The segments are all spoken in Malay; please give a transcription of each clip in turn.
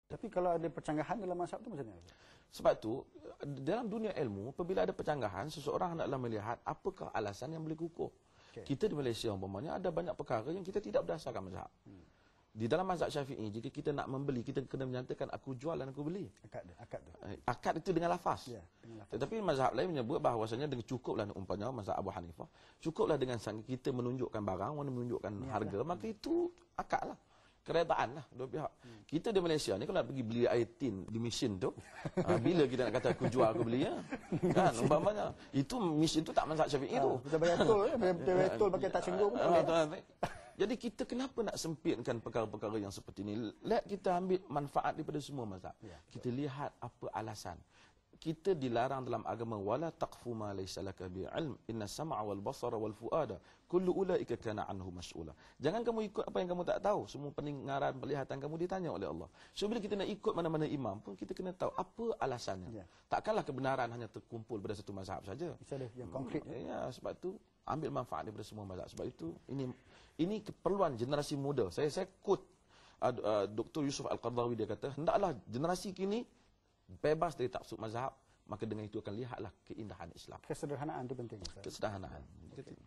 Tapi kalau ada percanggahan dalam mazhab itu macam mana? Sebab tu dalam dunia ilmu, apabila ada percanggahan, seseorang hendaklah melihat apakah alasan yang boleh kukuh. Kita di Malaysia umpamanya ada banyak perkara yang kita tidak berdasarkan mazhab. Di dalam mazhab Syafi'i, jika kita nak membeli, kita kena menyatakan aku jual dan aku beli. Akad tu. Akad itu dengan lafaz. Ya, dengan lafaz. Tetapi mazhab lain menyebut bahawasanya dengan cukuplah, umpamanya mazhab Abu Hanifah, cukuplah dengan kita menunjukkan barang, menunjukkan harga, maka itu akad lah. Keredaan lah dua pihak. Kita di Malaysia ni kalau nak pergi beli air tin di mesin tu, bila kita nak kata aku jual aku beli ya? Kan umpamanya itu mesin tu tak mazhab Syafi'i tu. Kita bayar tol pakai tak cenggung. Jadi kita kenapa nak sempitkan perkara-perkara yang seperti ini? Let kita ambil manfaat daripada semua mazhab. Kita lihat apa alasan. Kita dilarang dalam agama wala taqfu ma laysa laka bi'ilm inna sam'a wal basara wal fuada kullu ulaika kana anhu mas'ula. Jangan kamu ikut apa yang kamu tak tahu. Semua pendengaran, penglihatan kamu ditanya oleh Allah. So bila kita nak ikut mana-mana imam pun kita kena tahu apa alasannya. Takkanlah kebenaran hanya terkumpul pada satu mazhab saja. Bisa ada yang konkret. Ya, sebab tu ambil manfaat daripada semua mazhab. Sebab itu ini keperluan generasi muda. Saya quote Dr. Yusuf Al-Qardawi, dia kata hendaklah generasi kini bebas dari taksub mazhab, maka dengan itu akan lihatlah keindahan Islam. Kesederhanaan itu penting. Kesederhanaan. Okay.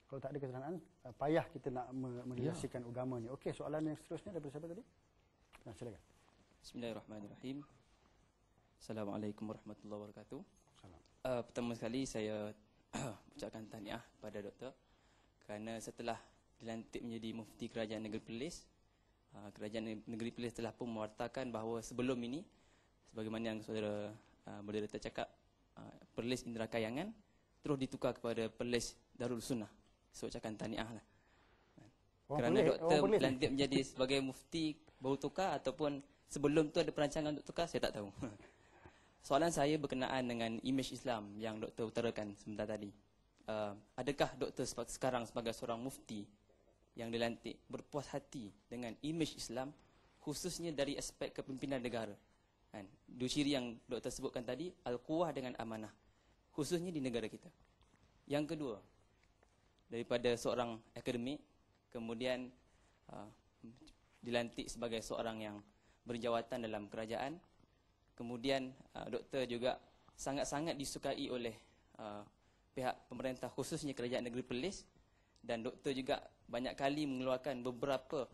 Kalau tak ada kesederhanaan, payah kita nak menyaksikan agama ni. Okey, soalan yang seterusnya daripada siapa tadi? Nah, silakan. Bismillahirrahmanirrahim. Assalamualaikum warahmatullahi wabarakatuh. Salam. Pertama sekali saya ucapkan tahniah pada doktor kerana setelah dilantik menjadi mufti Kerajaan Negeri Perlis, Kerajaan Negeri Perlis telah pun mewartakan bahawa sebelum ini, sebagaimana yang saudara moderator cakap, Perlis Indra Kayangan terus ditukar kepada Perlis Darul Sunnah. Saya ucapkan tahniah lah. Kerana doktor dilantik menjadi sebagai mufti baru tukar ataupun sebelum tu ada perancangan untuk tukar, saya tak tahu. Soalan saya berkenaan dengan imej Islam yang doktor utarakan sebentar tadi. Adakah doktor sekarang sebagai seorang mufti yang dilantik berpuas hati dengan imej Islam, khususnya dari aspek kepimpinan negara? Dua ciri yang doktor sebutkan tadi, al-quwah dengan amanah, khususnya di negara kita. Yang kedua, daripada seorang akademik, kemudian dilantik sebagai seorang yang berjawatan dalam kerajaan, kemudian doktor juga sangat-sangat disukai oleh pihak pemerintah, khususnya Kerajaan Negeri Perlis, dan doktor juga banyak kali mengeluarkan beberapa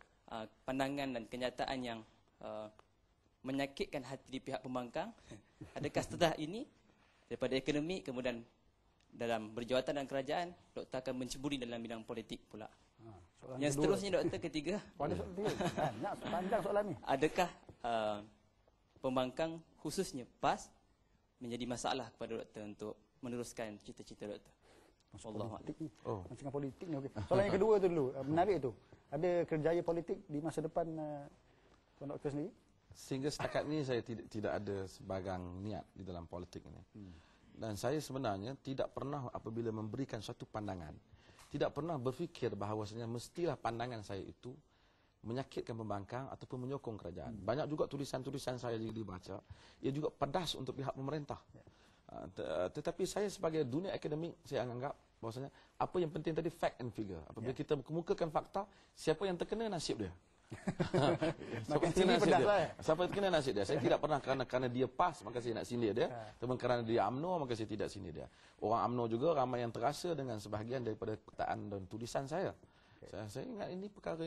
pandangan dan kenyataan yang menyakitkan hati di pihak pembangkang. Adakah setelah ini daripada akademik kemudian dalam berjawatan dan kerajaan, doktor akan menceburi dalam bidang politik pula? Yang seterusnya doktor, ketiga, banyak panjang soalan ni. Adakah pembangkang khususnya PAS menjadi masalah kepada doktor untuk meneruskan cita-cita doktor? Macam politik ni. Okay. Soalan yang kedua tu dulu, menarik tu. Ada kerjaya politik di masa depan Tuan Doktor sendiri? Sehingga setakat ni saya tidak ada sebagang niat di dalam politik ini. Dan saya sebenarnya tidak pernah apabila memberikan suatu pandangan, tidak pernah berfikir bahawasanya mestilah pandangan saya itu menyakitkan pembangkang ataupun menyokong kerajaan. Banyak juga tulisan-tulisan saya dibaca, ia juga pedas untuk pihak pemerintah. Tetapi saya sebagai dunia akademik, saya anggap bahawasanya apa yang penting tadi fact and figure. Apabila kita kemukakan fakta, siapa yang terkena nasib dia. Siapa terkena nasib dia. Saya tidak pernah kerana dia PAS maka saya nak sindir dia, ataupun kerana dia UMNO maka saya tidak sindir dia. Orang UMNO juga ramai yang terasa dengan sebahagian daripada perkataan dan tulisan saya. Saya ingat ini perkara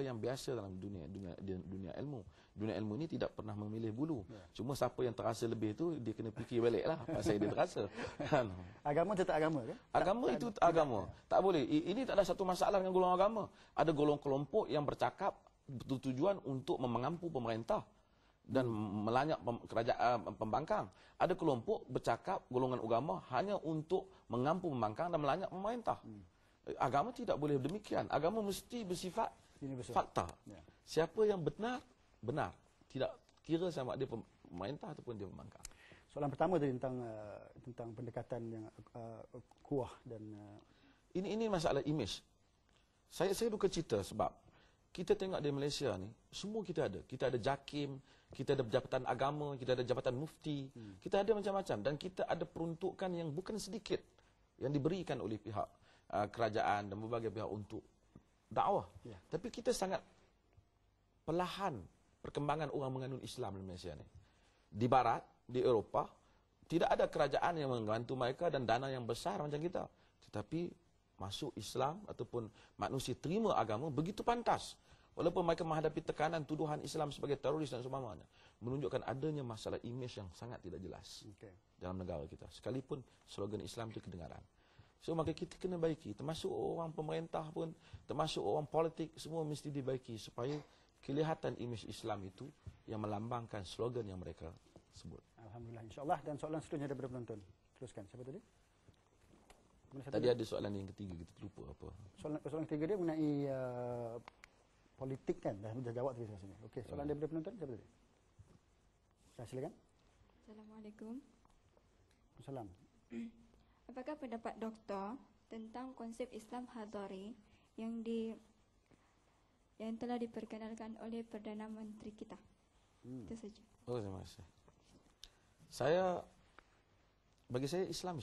yang biasa dalam dunia ilmu. Dunia ilmu ini tidak pernah memilih bulu. Cuma siapa yang terasa lebih itu dia kena fikir baliklah pasal dia terasa. Agama tetap agama kan? Agama itu agama. Tak boleh. Ini tak ada satu masalah dengan golongan agama. Ada golongan kelompok yang bercakap bertujuan untuk mengampu pemerintah dan melanyak kerajaan pembangkang. Ada kelompok bercakap golongan agama hanya untuk mengampu pembangkang dan melanyak pemerintah. Agama tidak boleh demikian. Agama mesti bersifat fakta. Siapa yang benar, benar. Tidak kira sama dia pemerintah ataupun dia pembangkang. Soalan pertama tadi tentang pendekatan yang kuah dan ini masalah imej. Saya duka cita sebab kita tengok di Malaysia ni semua kita ada. Kita ada JAKIM, kita ada jabatan agama, kita ada jabatan mufti, kita ada macam-macam dan kita ada peruntukan yang bukan sedikit yang diberikan oleh pihak kerajaan dan berbagai pihak untuk dakwah. Tapi kita sangat perlahan perkembangan orang menganut Islam di Malaysia ni. Di Barat, di Eropah, tidak ada kerajaan yang membantu mereka dan dana yang besar macam kita. Tetapi masuk Islam ataupun manusia terima agama begitu pantas. Walaupun mereka menghadapi tekanan tuduhan Islam sebagai teroris dan seumpamanya, menunjukkan adanya masalah imej yang sangat tidak jelas dalam negara kita. Sekalipun slogan Islam itu kedengaran. So maka kita kena baiki, termasuk orang pemerintah pun, termasuk orang politik, semua mesti dibaiki supaya kelihatan imej Islam itu yang melambangkan slogan yang mereka sebut. Alhamdulillah, insyaAllah. Dan soalan seterusnya daripada penonton. Teruskan, siapa tadi? Tadi ada soalan yang ketiga, kita terlupa apa. Soalan ketiga dia mengenai politik kan, dah jawab tadi rasanya. Okey, soalan daripada penonton, siapa tadi? Silakan. Assalamualaikum. Salam. Apakah pendapat doktor tentang konsep Islam Hadari yang telah diperkenalkan oleh Perdana Menteri kita? Itu saja. Oh, terima kasih. Bagi saya Islam.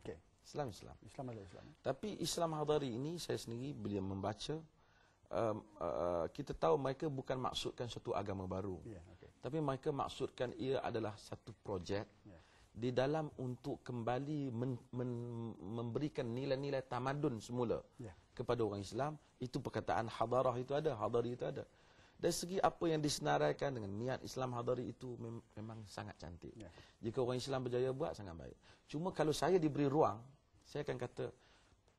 Okey. Islam. Islam adalah Islam. Tapi Islam Hadari ini saya sendiri bila membaca, kita tahu mereka bukan maksudkan satu agama baru. Tapi mereka maksudkan ia adalah satu projek di dalam untuk kembali memberikan nilai-nilai tamadun semula kepada orang Islam. Itu perkataan hadarah itu ada, hadari itu ada. Dari segi apa yang disenaraikan dengan niat Islam Hadari itu memang sangat cantik. Jika orang Islam berjaya buat, sangat baik. Cuma kalau saya diberi ruang, saya akan kata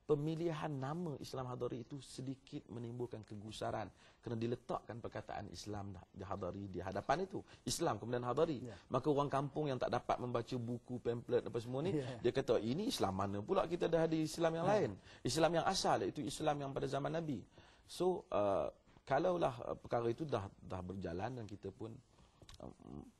pemilihan nama Islam Hadari itu sedikit menimbulkan kegusaran kerana diletakkan perkataan Islam Hadari di hadapan itu. Islam kemudian Hadari. Maka orang kampung yang tak dapat membaca buku, pamphlet apa semua ni, dia kata ini Islam mana pula kita dah ada Islam yang lain. Islam yang asal, itu Islam yang pada zaman Nabi. So, kalaulah perkara itu dah berjalan dan kita pun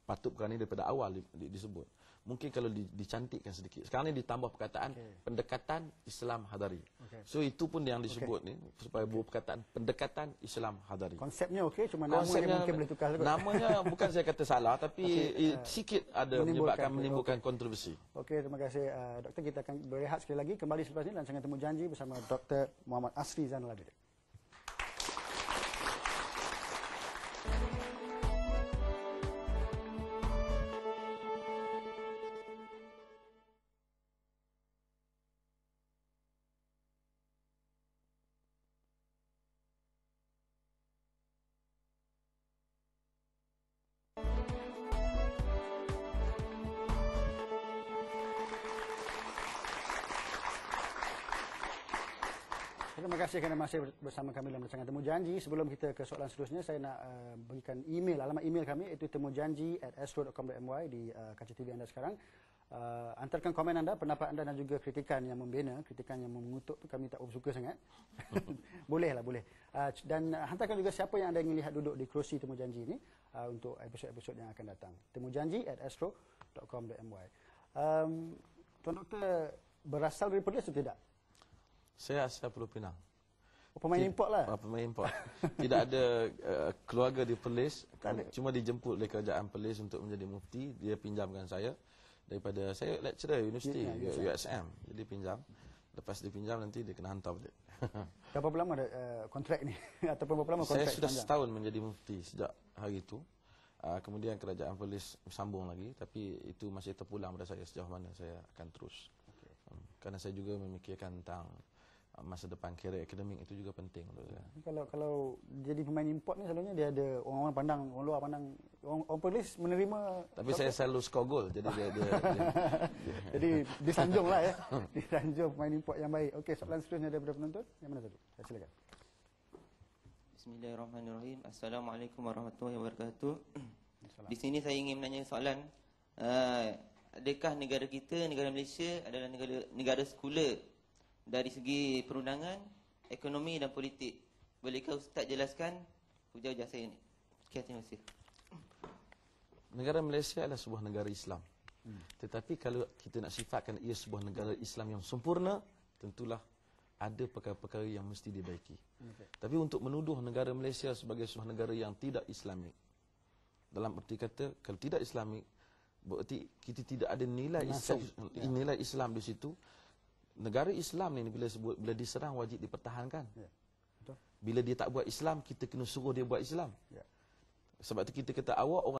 patut perkara ini daripada awal disebut. Mungkin kalau dicantikkan sedikit. Sekarang ni ditambah perkataan pendekatan Islam Hadari. So itu pun yang disebut ni supaya buat perkataan pendekatan Islam Hadari. Konsepnya okey, cuma namanya mungkin boleh tukar. Namanya bukan saya kata salah, tapi sikit ada menimbulkan kontroversi. Okey, terima kasih doktor. Kita akan berehat sekali lagi kembali selepas ini dan saya temu janji bersama Dr. Muhammad Asri Zainal Abidin. Terima kasih kerana masih bersama kami dalam rancangan Temu Janji. Sebelum kita ke soalan seterusnya, saya nak berikan alamat email kami, iaitu temujanji@astro.com.my di kaca TV anda sekarang. Antarkan komen anda, pendapat anda dan juga kritikan yang membina, kritikan yang mengutuk tu kami tak suka sangat. Boleh. Dan hantarkan juga siapa yang anda ingin lihat duduk di kerusi Temu Janji ini untuk episod-episod yang akan datang. temujanji@astro.com.my. Tuan Doktor berasal dari Perlis atau tidak? Saya asal Pulau Pinang. Pemain import lah. Pemain import. Tidak ada keluarga di Perlis. Cuma dijemput oleh kerajaan Perlis untuk menjadi mufti. Dia pinjamkan saya daripada saya lecturer universiti USM. Jadi pinjam. Lepas dipinjam nanti dia kena hantar balik. Berapa lama ada kontrak ni? Ataupun berapa lama kontrak? Saya sudah setahun menjadi mufti sejak hari itu. Kemudian kerajaan Perlis sambung lagi, tapi itu masih terpulang pada saya sejauh mana saya akan terus. Kerana saya juga memikirkan tentang masa depan karier akademik, itu juga penting untuk saya. Kalau jadi pemain import ni selalunya dia ada orang pandang, orang luar pandang, orang Perlis menerima. Tapi saya selalu skor gol, jadi dia jadi disanjunglah ya. Disanjung pemain import yang baik. Okey, soalan seterusnya daripada penonton. Yang mana tadi? Silakan. Bismillahirrahmanirrahim. Assalamualaikum warahmatullahi wabarakatuh. Di sini saya ingin menanya soalan, adakah negara kita, negara Malaysia adalah negara sekular dari segi perundangan, ekonomi dan politik? Bolehkah Ustaz jelaskan hujah-hujah saya ini? Sekian, terima kasih. Negara Malaysia adalah sebuah negara Islam. Tetapi kalau kita nak sifatkan ia sebuah negara Islam yang sempurna, tentulah ada perkara-perkara yang mesti dibaiki. Tapi untuk menuduh negara Malaysia sebagai sebuah negara yang tidak Islamik, dalam arti kata, kalau tidak Islamik, berarti kita tidak ada nilai Islam di situ. Negara Islam ni bila diserang wajib dipertahankan. Bila dia tak buat Islam, kita kena suruh dia buat Islam. Sebab itu kita kata awak orang